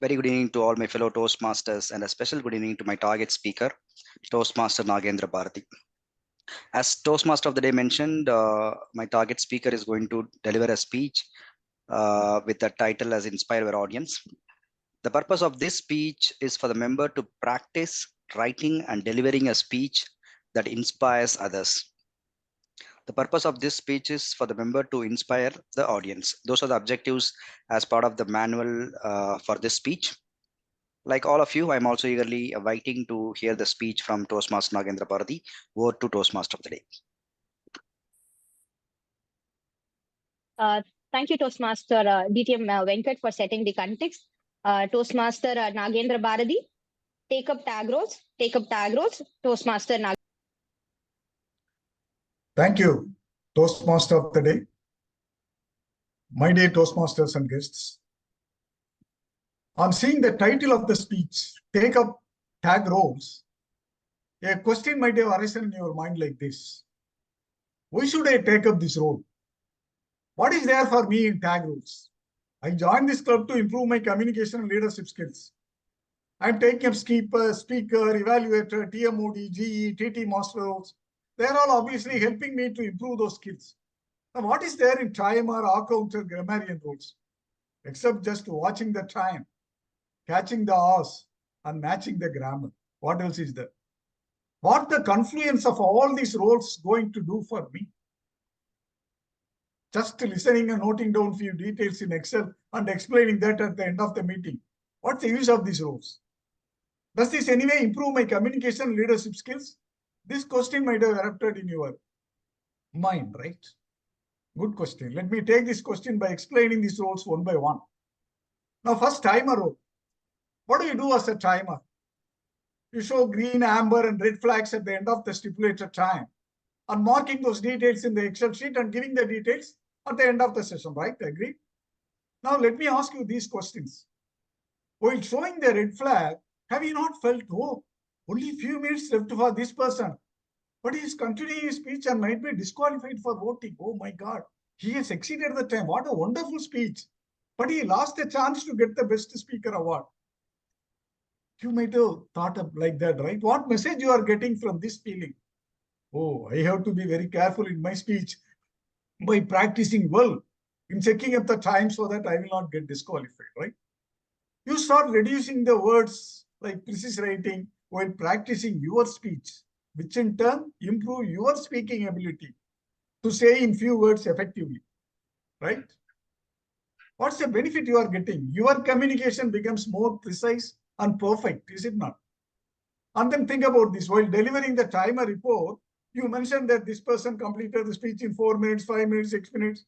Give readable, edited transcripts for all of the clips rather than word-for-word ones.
Very good evening to all my fellow Toastmasters and a special good evening to my target speaker, Toastmaster Nagendra Bharati. As Toastmaster of the day mentioned, my target speaker is going to deliver a speech with the title as Inspire Our Audience. The purpose of this speech is for the member to practice writing and delivering a speech that inspires others. The purpose of this speech is for the member to inspire the audience. Those are the objectives as part of the manual for this speech. Like all of you, I'm also eagerly awaiting to hear the speech from Toastmaster Nagendra Bharati. Over to Toastmaster of the day. Thank you, Toastmaster DTM Venkat, for setting the context. Toastmaster Nagendra Bharati, take up tag roles, Toastmaster Nagendra. Thank you, Toastmaster of the day. My dear Toastmasters and guests, on seeing the title of the speech, take up tag roles, a question might have arisen in your mind like this. Why should I take up this role? What is there for me in tag roles? I joined this club to improve my communication and leadership skills. I'm taking up speaker, evaluator, TMOD, GE, TT master roles. They're all obviously helping me to improve those skills. Now, what is there in timer, R-counter, grammarian roles? Except just watching the time, catching the R's, and matching the grammar. What else is there? What the confluence of all these roles going to do for me? Just listening and noting down few details in Excel and explaining that at the end of the meeting. What's the use of these roles? Does this anyway improve my communication and leadership skills? This question might have erupted in your mind, right? Good question. Let me take this question by explaining these roles one by one. Now, first, timer role. What do you do as a timer? You show green, amber, and red flags at the end of the stipulated time and marking those details in the Excel sheet and giving the details at the end of the session, right? Agree? Now, let me ask you these questions. While showing the red flag, have you not felt, oh, only a few minutes left for this person, but he is continuing his speech and might be disqualified for voting? Oh my God, he has exceeded the time. What a wonderful speech. But he lost the chance to get the best speaker award. You might have thought of like that, right? What message you are getting from this feeling? Oh, I have to be very careful in my speech by practicing well in checking up the time so that I will not get disqualified, right? You start reducing the words like precise writing while practicing your speech, which in turn improve your speaking ability to say in few words effectively, right? What's the benefit you are getting? Your communication becomes more precise and perfect, is it not? And then think about this. While delivering the timer report, you mentioned that this person completed the speech in 4 minutes, 5 minutes, 6 minutes.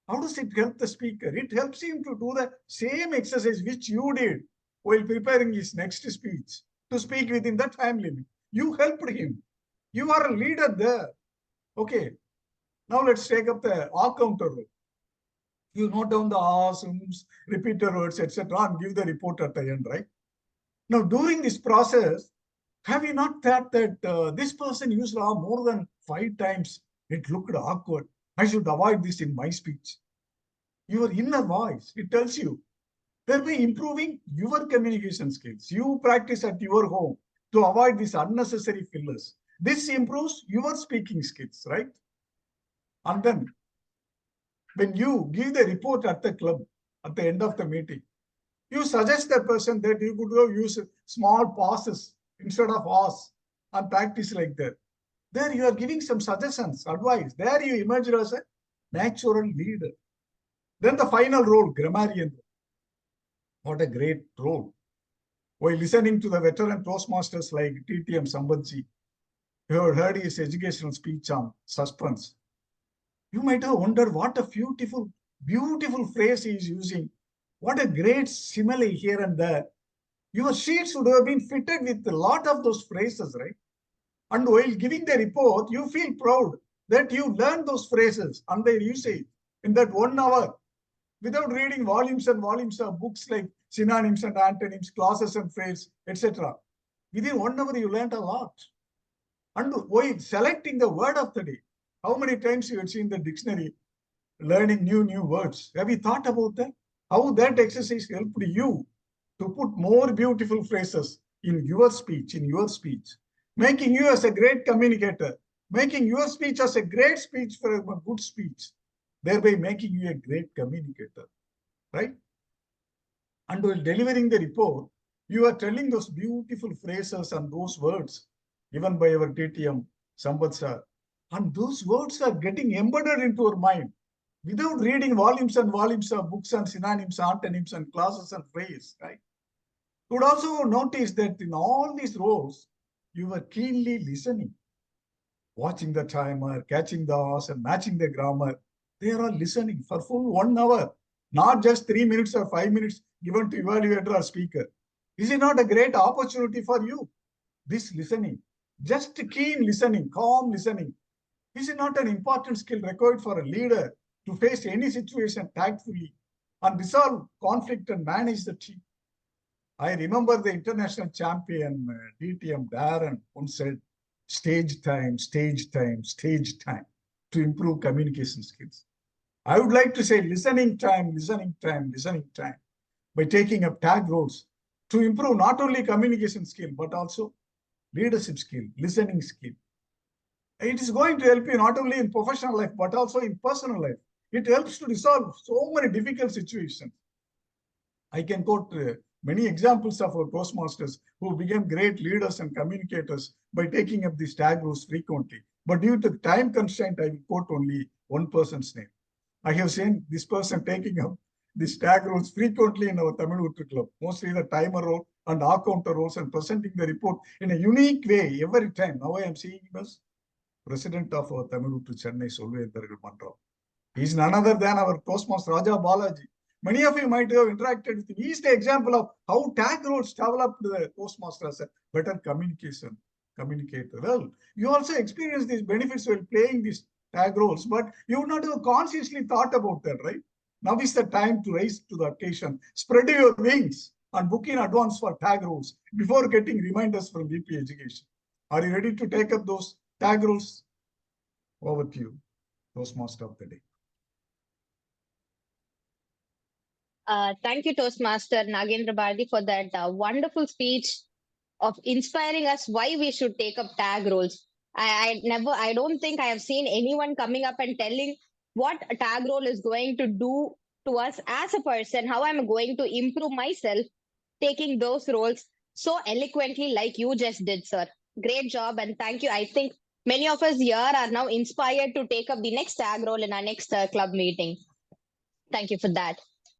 How does it help the speaker? It helps him to do the same exercise which you did while preparing his next speech to speak within the time limit. You helped him. You are a leader there. Okay. Now let's take up the R-counter role. You note down the R's, repeater words, etc., and give the report at the end, right? Now, during this process, have you not thought that this person used R more than 5 times? It looked awkward. I should avoid this in my speech. Your inner voice, it tells you, thereby improving your communication skills. You practice at your home to avoid these unnecessary fillers. This improves your speaking skills, right? And then, when you give the report at the club at the end of the meeting, you suggest the person that you could use small pauses instead of R's and practice like that. There you are giving some suggestions, advice. There you emerge as a natural leader. Then the final role, grammarian. What a great role. While listening to the veteran Toastmasters like TTM Sambandji, you have heard his educational speech on suspense. You might have wondered what a beautiful, beautiful phrase he is using. What a great simile here and there. Your sheets would have been fitted with a lot of those phrases, right? And while giving the report, you feel proud that you learned those phrases and their usage in that 1 hour without reading volumes and volumes of books like synonyms and antonyms, clauses and phrases, etc. Within 1 hour, you learned a lot. And while selecting the word of the day, how many times you had seen the dictionary learning new words? Have you thought about that? How that exercise helped you to put more beautiful phrases in your speech, making you as a great communicator, making your speech as a great speech for a good speech, thereby making you a great communicator, right? And while delivering the report, you are telling those beautiful phrases and those words, given by our TTM, Sambat sir. And those words are getting embedded into our mind without reading volumes and volumes of books and synonyms, antonyms, and clauses and phrases, right? You would also notice that in all these roles, you were keenly listening, watching the timer, catching the horse, and matching the grammar. They are all listening for full 1 hour, not just 3 minutes or 5 minutes given to evaluator or speaker. Is it not a great opportunity for you? This listening, just keen listening, calm listening, is it not an important skill required for a leader to face any situation tactfully and resolve conflict and manage the team? I remember the international champion DTM Darren once said, stage time, stage time, stage time to improve communication skills. I would like to say listening time, listening time, listening time by taking up tag roles to improve not only communication skill, but also leadership skill, listening skill. It is going to help you not only in professional life, but also in personal life. It helps to resolve so many difficult situations. I can quote many examples of our Toastmasters who became great leaders and communicators by taking up these tag roles frequently. But due to time constraint, I will quote only one person's name. I have seen this person taking up these tag roles frequently in our Tamilootru Club, mostly the timer role and counter roles, and presenting the report in a unique way every time. Now I am seeing him as president of our Tamilootru Chennai Solvendargal Mandram. He is none other than our Toastmaster Raja Balaji. Many of you might have interacted with him. He is the example of how tag roles developed the Toastmaster as a better communicator. Well, you also experience these benefits while playing these tag roles, but you would not have consciously thought about that, right? Now is the time to rise to the occasion. Spread your wings and book in advance for tag roles before getting reminders from VP Education. Are you ready to take up those tag roles? Over to you, Toastmaster of the day. Thank you, Toastmaster Nagendra Bharati, for that wonderful speech of inspiring us why we should take up tag roles. I don't think I have seen anyone coming up and telling what a tag role is going to do to us as a person, how I'm going to improve myself taking those roles so eloquently like you just did, sir. Great job and thank you. I think many of us here are now inspired to take up the next tag role in our next club meeting. Thank you for that.